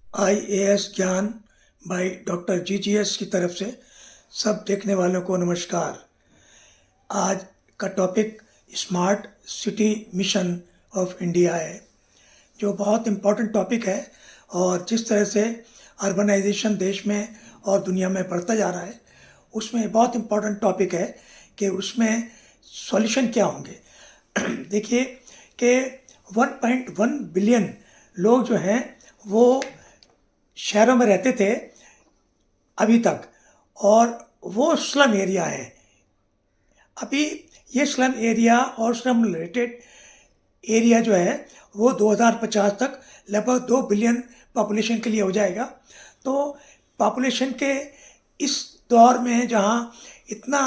IAS ज्ञान by doctor GGS की तरफ से सब देखने वालों को नमस्कार। आज का topic smart city mission of India है, जो बहुत इम्पोर्टेंट टॉपिक है। और जिस तरह से अर्बनाइजेशन देश में और दुनिया में बढ़ता जा रहा है, उसमें बहुत इम्पोर्टेंट टॉपिक है कि उसमें सॉल्यूशन क्या होंगे। देखिए कि 1.1 बिलियन लोग जो हैं वो शहरों में रहते थे अभी तक, और वो स्लम एरिया है। अभी ये स्लम एरिया और स्लम रिलेटेड एरिया जो है वो 2050 तक लगभग 2 बिलियन पॉपुलेशन के लिए हो जाएगा। तो पॉपुलेशन के इस दौर में जहाँ इतना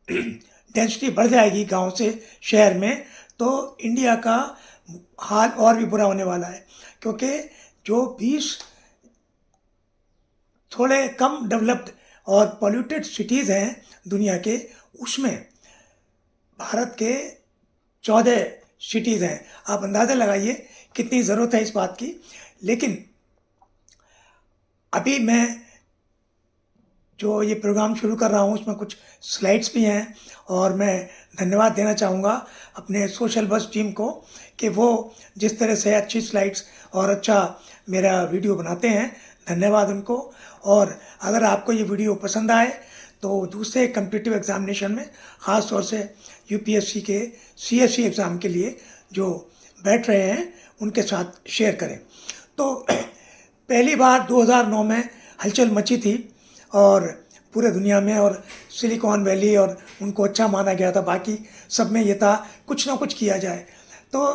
डेंसिटी बढ़ जाएगी गांव से शहर में, तो इंडिया का हाल और भी बुरा होने वाला है। क्योंकि जो 20 थोड़े कम डेवलप्ड और पॉल्यूटेड सिटीज़ हैं दुनिया के, उसमें भारत के 14 सिटीज़ हैं। आप अंदाज़ा लगाइए कितनी ज़रूरत है इस बात की। लेकिन अभी मैं जो ये प्रोग्राम शुरू कर रहा हूँ उसमें कुछ स्लाइड्स भी हैं, और मैं धन्यवाद देना चाहूँगा अपने सोशल बस टीम को कि वो जिस तरह से अच्छी स्लाइड्स और अच्छा मेरा वीडियो बनाते हैं, धन्यवाद उनको। और अगर आपको ये वीडियो पसंद आए तो दूसरे कम्पिटिटिव एग्जामिनेशन में, ख़ास तौर से यूपीएससी के सीएससी एग्ज़ाम के लिए जो बैठ रहे हैं, उनके साथ शेयर करें। तो पहली बार 2009 में हलचल मची थी और पूरे दुनिया में, और सिलिकॉन वैली और उनको अच्छा माना गया था, बाकी सब में ये था कुछ ना कुछ किया जाए। तो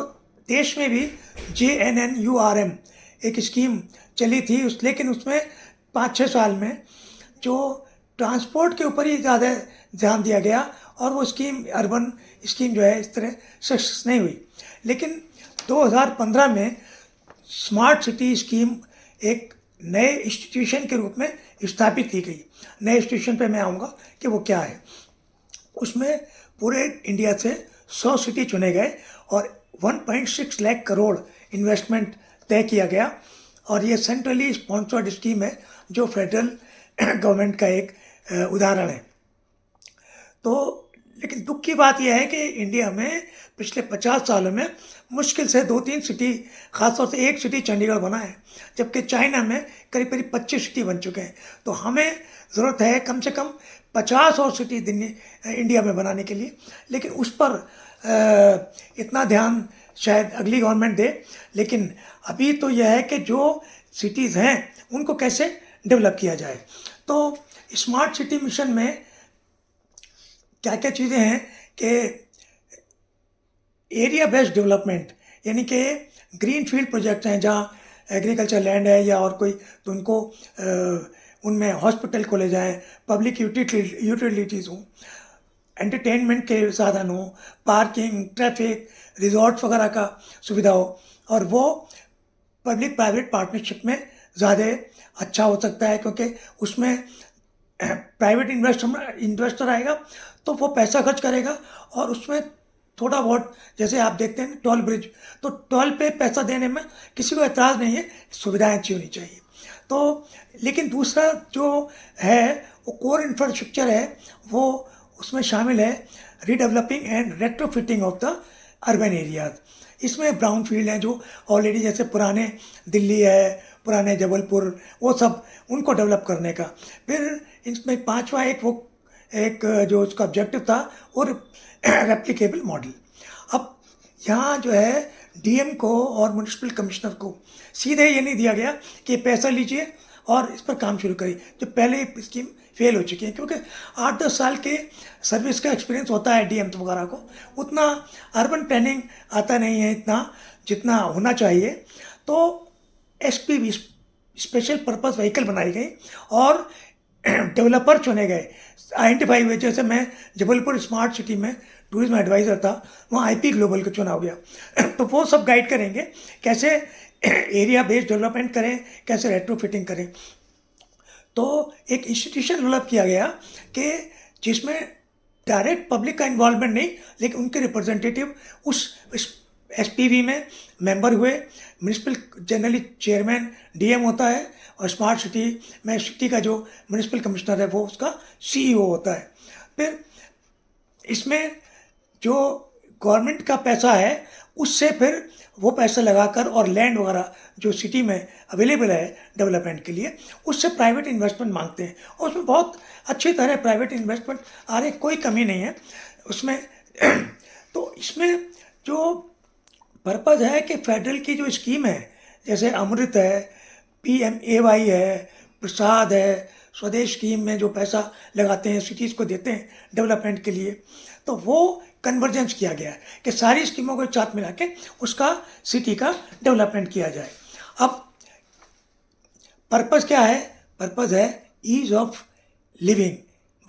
देश में भी JNNURM एक स्कीम चली थी लेकिन उसमें 5-6 साल में जो ट्रांसपोर्ट के ऊपर ही ज़्यादा ध्यान दिया गया, और वो स्कीम, अर्बन स्कीम जो है, इस तरह सक्सेस नहीं हुई। लेकिन 2015 में स्मार्ट सिटी स्कीम एक नए इंस्टीट्यूशन के रूप में स्थापित की गई। नए इंस्टीट्यूशन पे मैं आऊँगा कि वो क्या है। उसमें पूरे इंडिया से 100 सिटी चुने गए और 1.6 लाख करोड़ इन्वेस्टमेंट तय किया गया। और ये सेंट्रली स्पॉन्सर्ड स्कीम है, जो फेडरल गवर्नमेंट का एक उदाहरण है। तो लेकिन दुख की बात यह है कि इंडिया में पिछले 50 सालों में मुश्किल से 2-3 सिटी, खासतौर से एक सिटी चंडीगढ़ बना है, जबकि चाइना में करीब करीब 25 सिटी बन चुके हैं। तो हमें ज़रूरत है कम से कम 50 और सिटी इंडिया में बनाने के लिए। लेकिन उस पर इतना ध्यान शायद अगली गवर्नमेंट दे। लेकिन अभी तो यह है कि जो सिटीज़ हैं उनको कैसे डेवलप किया जाए। तो स्मार्ट सिटी मिशन में क्या क्या चीज़ें हैं कि एरिया बेस्ड डेवलपमेंट, यानी कि ग्रीन फील्ड प्रोजेक्ट हैं जहाँ एग्रीकल्चर लैंड है या और कोई, तो उनको उनमें हॉस्पिटल खोले जाएँ, पब्लिक यूटिलिटीज़ हों, एंटरटेनमेंट के साधन हों, पार्किंग, ट्रैफिक, रिजॉर्ट्स वगैरह का सुविधा हो। और वो पब्लिक प्राइवेट पार्टनरशिप में ज़्यादा अच्छा हो सकता है, क्योंकि उसमें प्राइवेट इन्वेस्टर आएगा तो वो पैसा खर्च करेगा, और उसमें थोड़ा बहुत, जैसे आप देखते हैं टोल ब्रिज, तो टोल पे पैसा देने में किसी को एतराज़ नहीं है, सुविधाएं अच्छी होनी चाहिए। तो लेकिन दूसरा जो है वो कोर इंफ्रास्ट्रक्चर है, वो उसमें शामिल है redeveloping and retrofitting of the urban areas. इसमें ब्राउन फील्ड हैं जो ऑलरेडी, जैसे पुराने दिल्ली है, पुराने जबलपुर, वो सब, उनको डेवलप करने का। फिर इसमें पांचवा एक जो उसका ऑब्जेक्टिव था, और रेप्लिकेबल मॉडल। अब यहाँ जो है डीएम को और म्यूनिसिपल कमिश्नर को सीधे ये नहीं दिया गया कि पैसा लीजिए और इस पर काम शुरू करिए, जो पहले ही स्कीम फेल हो चुकी है। क्योंकि 8-10 साल के सर्विस का एक्सपीरियंस होता है डीएम वगैरह को, उतना अर्बन प्लानिंग आता नहीं है इतना जितना होना चाहिए। तो एसपीवी, स्पेशल पर्पस व्हीकल बनाई गई और डेवलपर चुने गए, आइडेंटिफाई हुए। जैसे मैं जबलपुर स्मार्ट सिटी में टूरिज्म एडवाइज़र था, वहाँ आईपी ग्लोबल का चुनाव गया। तो वो सब गाइड करेंगे कैसे एरिया बेस्ड डेवलपमेंट करें, कैसे रेट्रोफिटिंग करें। तो एक इंस्टीट्यूशन डेवलप किया गया कि जिसमें डायरेक्ट पब्लिक का इन्वॉल्वमेंट नहीं, लेकिन उनके रिप्रेजेंटेटिव उस एसपीवी में मेंबर हुए, म्यूनिसिपल जनरली चेयरमैन डीएम होता है, और स्मार्ट सिटी में सिटी का जो म्यूनिसिपल कमिश्नर है वो उसका सीईओ होता है। फिर इसमें जो गवर्नमेंट का पैसा है उससे फिर वो पैसा लगाकर और लैंड वगैरह जो सिटी में अवेलेबल है डेवलपमेंट के लिए, उससे प्राइवेट इन्वेस्टमेंट मांगते हैं, और उसमें बहुत अच्छी तरह प्राइवेट इन्वेस्टमेंट आ रहे, कोई कमी नहीं है उसमें। तो इसमें जो पर्पज़ है कि फेडरल की जो स्कीम है, जैसे अमृत है, PMAY है, प्रसाद है, स्वदेश स्कीम में जो पैसा लगाते हैं सिटीज़ को देते हैं डेवलपमेंट के लिए, तो वो कन्वर्जेंस किया गया है कि सारी स्कीमों को एक साथ मिला के उसका सिटी का डेवलपमेंट किया जाए। अब पर्पज़ क्या है? पर्पज़ है ease of living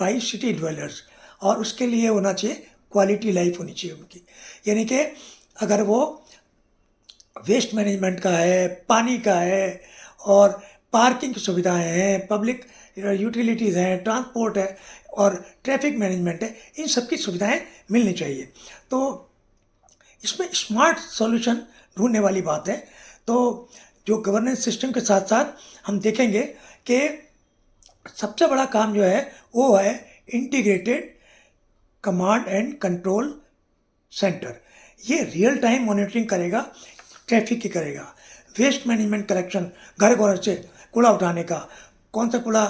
by city dwellers, और उसके लिए होना चाहिए क्वालिटी लाइफ होनी चाहिए उनकी। यानी कि अगर वो वेस्ट मैनेजमेंट का है, पानी का है, और पार्किंग की सुविधाएं हैं, पब्लिक यूटिलिटीज़ हैं, ट्रांसपोर्ट है, और ट्रैफिक मैनेजमेंट है, इन सब की सुविधाएं मिलनी चाहिए। तो इसमें स्मार्ट सॉल्यूशन ढूंढने वाली बात है। तो जो गवर्नेंस सिस्टम के साथ साथ हम देखेंगे कि सबसे बड़ा काम जो है वो है integrated command and control centre. ये रियल टाइम मॉनिटरिंग करेगा, ट्रैफिक की करेगा, वेस्ट मैनेजमेंट कलेक्शन, घर घर से कूड़ा उठाने का, कौन सा कूड़ा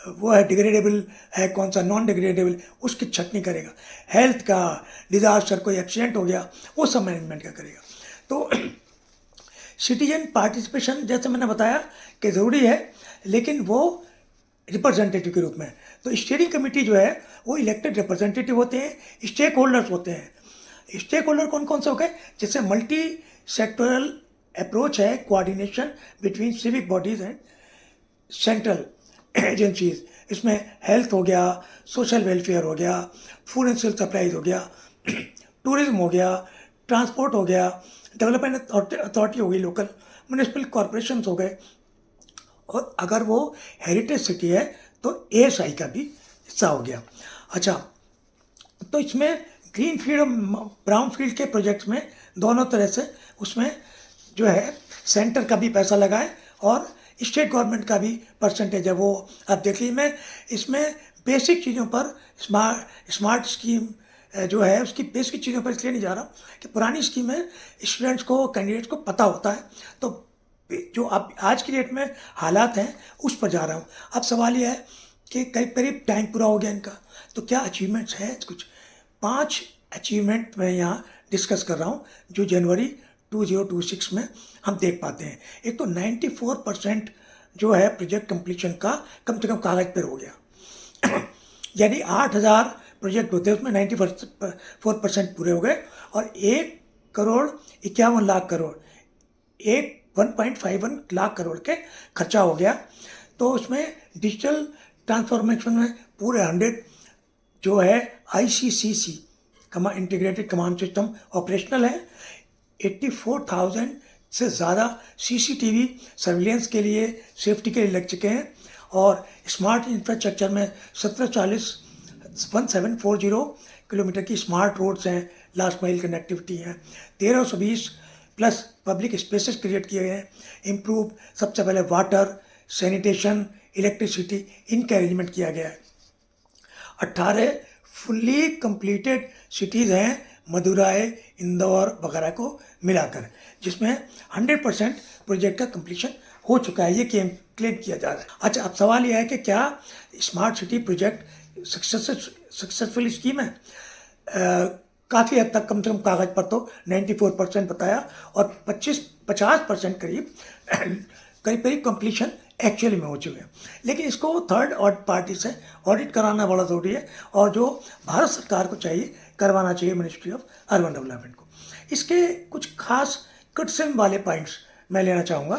वो है डिग्रेडेबल है, कौन सा नॉन डिग्रेडेबल, उसकी छटनी करेगा, हेल्थ का, डिजास्टर, कोई एक्सीडेंट हो गया वो सब मैनेजमेंट का करेगा। तो सिटीजन पार्टिसिपेशन जैसे मैंने बताया कि ज़रूरी है, लेकिन वो रिप्रेजेंटेटिव के रूप में। तो स्टीयरिंग कमेटी जो है वो इलेक्टेड रिप्रेजेंटेटिव होते हैं, स्टेक होल्डर्स होते हैं। स्टेक होल्डर कौन कौन से हो गए? जैसे मल्टी सेक्टोरल अप्रोच है, coordination between civic bodies and central agencies. इसमें हेल्थ हो गया, सोशल वेलफेयर हो गया, फूड एंड सिविल सप्लाईज हो गया, टूरिज्म हो गया, ट्रांसपोर्ट हो गया, डेवलपमेंट अथॉरिटी हो गई, लोकल म्यूनिसिपल कॉरपोरेशन हो गए, और अगर वो हेरिटेज सिटी है तो ASI का भी हिस्सा हो गया। अच्छा, तो इसमें ग्रीन फील्ड और ब्राउन फील्ड के प्रोजेक्ट्स में दोनों तरह से उसमें जो है सेंटर का भी पैसा लगा है और स्टेट गवर्नमेंट का भी परसेंटेज है। वो आप देखिए, मैं इसमें बेसिक चीज़ों पर स्मार्ट स्कीम जो है उसकी बेसिक चीज़ों पर इसलिए नहीं जा रहा कि पुरानी स्कीम है स्टूडेंट्स को, कैंडिडेट्स को पता होता है, तो जो अब आज की डेट में हालात हैं उस पर जा रहा हूँ। अब सवाल यह है कि करीब करीब टाइम पूरा हो गया इनका, तो क्या अचीवमेंट्स हैं? कुछ 5 अचीवमेंट मैं यहाँ डिस्कस कर रहा हूँ जो जनवरी 2026 में हम देख पाते हैं। एक तो 94% जो है प्रोजेक्ट कंप्लीशन का कम से कम कागज पर हो गया यानी 8000 प्रोजेक्ट होते हैं उसमें 94% पूरे हो गए, और 1,51,00,000 करोड़ 1.51 लाख करोड़ के खर्चा हो गया। तो उसमें डिजिटल ट्रांसफॉर्मेशन में पूरे 100 जो है ICCC integrated command system operational है। 84,000 से ज़्यादा CCTV सर्विलेंस के लिए, सेफ्टी के लिए लग चुके हैं, और स्मार्ट इंफ्रास्ट्रक्चर में 1740 किलोमीटर की स्मार्ट रोड्स हैं, लास्ट माइल कनेक्टिविटी है, 1320 प्लस पब्लिक स्पेसेस क्रिएट किए गए हैं, इम्प्रूव सबसे पहले वाटर, सैनिटेशन, इलेक्ट्रिसिटी, इनका अरेंजमेंट किया गया है। 18 फुल्ली कंप्लीटेड सिटीज़ हैं मदुराई, इंदौर वगैरह को मिलाकर, जिसमें 100% प्रोजेक्ट का कंप्लीशन हो चुका है, ये क्लेम किया जा रहा है। अच्छा, अब सवाल यह है कि क्या smart city project successful scheme है? काफ़ी हद तक, कम से कम कागज़ पर तो 94% बताया, और 50% करीब कंप्लीशन एक्चुअली में हो चुके हैं। लेकिन इसको थर्ड पार्टी से ऑडिट कराना बड़ा ज़रूरी है, और जो भारत सरकार को चाहिए करवाना चाहिए, मिनिस्ट्री ऑफ अर्बन डेवलपमेंट को। इसके कुछ खास क्रिटिसिज्म वाले पॉइंट्स मैं लेना चाहूँगा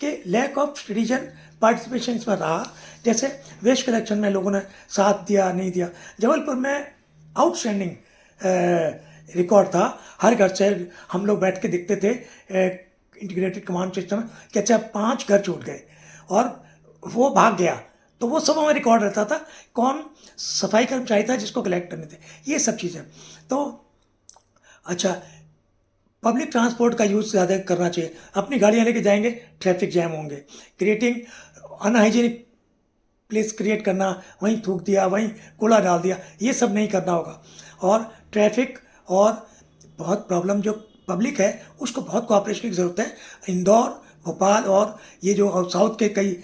कि लैक ऑफ सिटीजन पार्टिसिपेशन इसमें रहा। जैसे वेस्ट कलेक्शन में लोगों ने साथ दिया, नहीं दिया। जबलपुर में आउटस्टैंडिंग रिकॉर्ड था, हर घर से हम लोग बैठ के देखते थे इंटीग्रेटेड कमांड सिस्टम कि अच्छा 5 घर छूट गए और वो भाग गया, तो वो सब हमें रिकॉर्ड रहता था, कौन सफाई कर्मचारी था जिसको कलेक्ट करने थे, ये सब चीज़ें। तो अच्छा, पब्लिक ट्रांसपोर्ट का यूज़ ज़्यादा करना चाहिए। अपनी गाड़ियाँ लेके जाएंगे, ट्रैफिक जैम होंगे। क्रिएटिंग अनहाइजीनिक प्लेस क्रिएट करना, वहीं थूक दिया, वहीं कूड़ा डाल दिया, ये सब नहीं करना होगा। और ट्रैफिक और बहुत प्रॉब्लम जो पब्लिक है उसको बहुत कोऑपरेशन की ज़रूरत है। इंदौर, भोपाल और ये जो साउथ के कई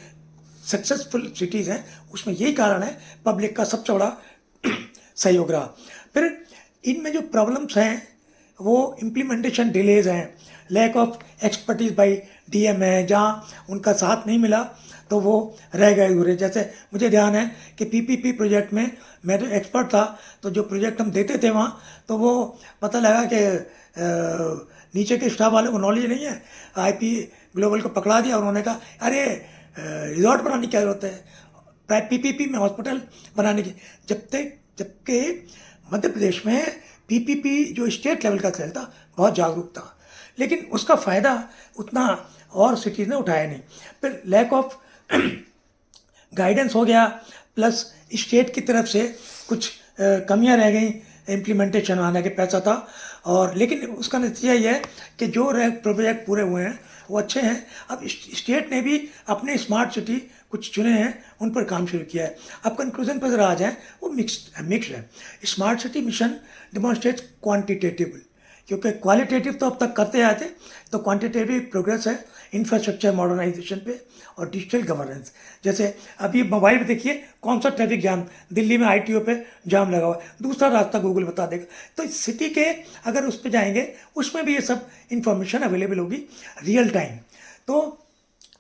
सक्सेसफुल सिटीज़ हैं उसमें यही कारण है पब्लिक का सबसे बड़ा सहयोग रहा। फिर इनमें जो प्रॉब्लम्स हैं वो इम्प्लीमेंटेशन डिलेज हैं, lack of expertise by DM है, जहाँ उनका साथ नहीं मिला तो वो रह गए अधूरे। जैसे मुझे ध्यान है कि पीपीपी प्रोजेक्ट में मैं तो एक्सपर्ट था, तो जो प्रोजेक्ट हम देते थे वहाँ तो वो पता लगा कि नीचे के स्टाफ वाले को नॉलेज नहीं है, आईपी ग्लोबल को पकड़ा दिया और उन्होंने कहा अरे रिजॉर्ट बनाने की क्या जरूरत है, पीपीपी में हॉस्पिटल बनाने की। जबकि मध्य प्रदेश में पीपीपी जो स्टेट लेवल का खेल था बहुत जागरूक था, लेकिन उसका फ़ायदा उतना और सिटीज़ ने उठाया नहीं। फिर लैक ऑफ गाइडेंस हो गया, प्लस स्टेट की तरफ से कुछ कमियां रह गई इम्प्लीमेंटेशन आने के पैसा था। और लेकिन उसका नतीजा ये है कि जो प्रोजेक्ट पूरे हुए हैं वो अच्छे हैं। अब स्टेट ने भी अपने स्मार्ट सिटी कुछ चुने हैं, उन पर काम शुरू किया है। अब कंक्लूजन पर जरा आ जाए, वो मिक्स्ड है। Smart city mission demonstrates quantitative, क्योंकि क्वालिटेटिव तो अब तक करते आए थे, तो क्वांटिटेटिव प्रोग्रेस है इंफ्रास्ट्रक्चर मॉडर्नाइजेशन पे और डिजिटल गवर्नेंस। जैसे अभी मोबाइल पे देखिए कौन सा ट्रैफिक जाम, दिल्ली में आईटीओ पे जाम लगा हुआ है, दूसरा रास्ता गूगल बता देगा। तो इस सिटी के अगर उस पर जाएंगे उसमें भी ये सब इंफॉर्मेशन अवेलेबल होगी रियल टाइम। तो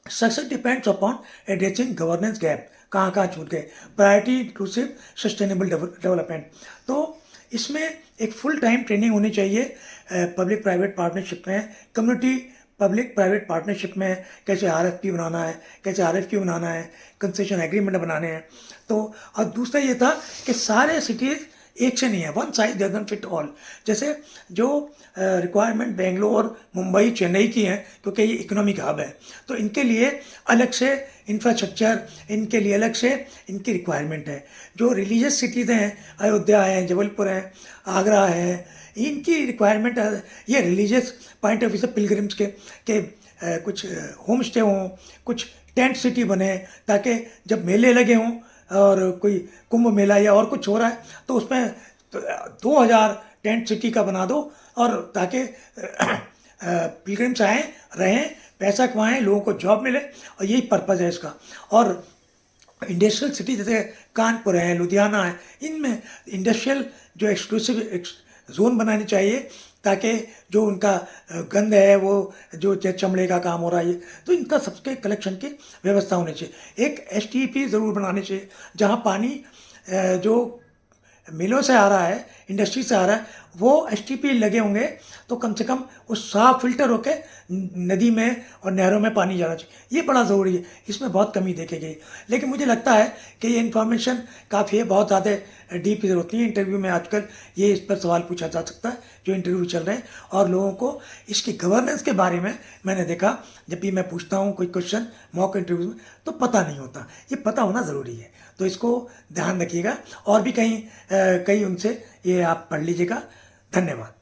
success depends upon addressing governance gap, कहाँ कहाँ छूट गए, प्रायोरिटी इंक्लूसिव सस्टेनेबल डेवलपमेंट। तो इसमें एक फुल टाइम ट्रेनिंग होनी चाहिए पब्लिक प्राइवेट पार्टनरशिप में, कम्युनिटी पब्लिक प्राइवेट पार्टनरशिप में कैसे आरएफपी बनाना है, कैसे आरएफक्यू बनाना है, कंसेशन एग्रीमेंट बनाने हैं। तो और दूसरा ये था कि सारे सिटीज़ एक से नहीं है, one size doesn't fit all. जैसे जो रिक्वायरमेंट बेंगलोर, मुंबई, चेन्नई की हैं, क्योंकि ये इकोनॉमिक हब है, तो इनके लिए अलग से इंफ्रास्ट्रक्चर, इनके लिए अलग से इनकी रिक्वायरमेंट है। जो रिलीजियस सिटीज़ हैं, अयोध्या है, जबलपुर है, आगरा है, इनकी रिक्वायरमेंट ये रिलीजियस पॉइंट ऑफ व्यू से पिलग्रिम्स के कुछ होम स्टे हों, कुछ टेंट सिटी बने, ताकि जब मेले लगे हों और कोई कुंभ मेला या और कुछ हो रहा है तो उसमें 2000 टेंट सिटी का बना दो, और ताकि पिलग्रिम्स आएँ, रहें, पैसा कमाएं, लोगों को जॉब मिले, और यही पर्पज़ है इसका। और इंडस्ट्रियल सिटी जैसे कानपुर है, लुधियाना है, इनमें इंडस्ट्रियल जो एक्सक्लूसिव जोन बनाने चाहिए, ताकि जो उनका गंद है, वो जो चमड़े का काम हो रहा है, तो इनका सबके कलेक्शन की व्यवस्था होनी चाहिए। एक एसटीपी ज़रूर बनानी चाहिए, जहाँ पानी जो मिलों से आ रहा है, इंडस्ट्री से आ रहा है, वो एसटीपी लगे होंगे तो कम से कम वो साफ फिल्टर होके नदी में और नहरों में पानी जाना चाहिए। ये बड़ा ज़रूरी है, इसमें बहुत कमी देखी गई। लेकिन मुझे लगता है कि ये इन्फॉर्मेशन काफ़ी है, बहुत ज़्यादा डीप की ज़रूरत नहीं है। इंटरव्यू में आजकल ये इस पर सवाल पूछा जा सकता है जो इंटरव्यू चल रहे हैं, और लोगों को इसकी गवर्नेंस के बारे में मैंने देखा, जब भी मैं पूछता हूँ कोई क्वेश्चन मॉक इंटरव्यू में तो पता नहीं होता, ये पता होना ज़रूरी है। तो इसको ध्यान रखिएगा, और भी कहीं उनसे ये आप पढ़ लीजिएगा। धन्यवाद।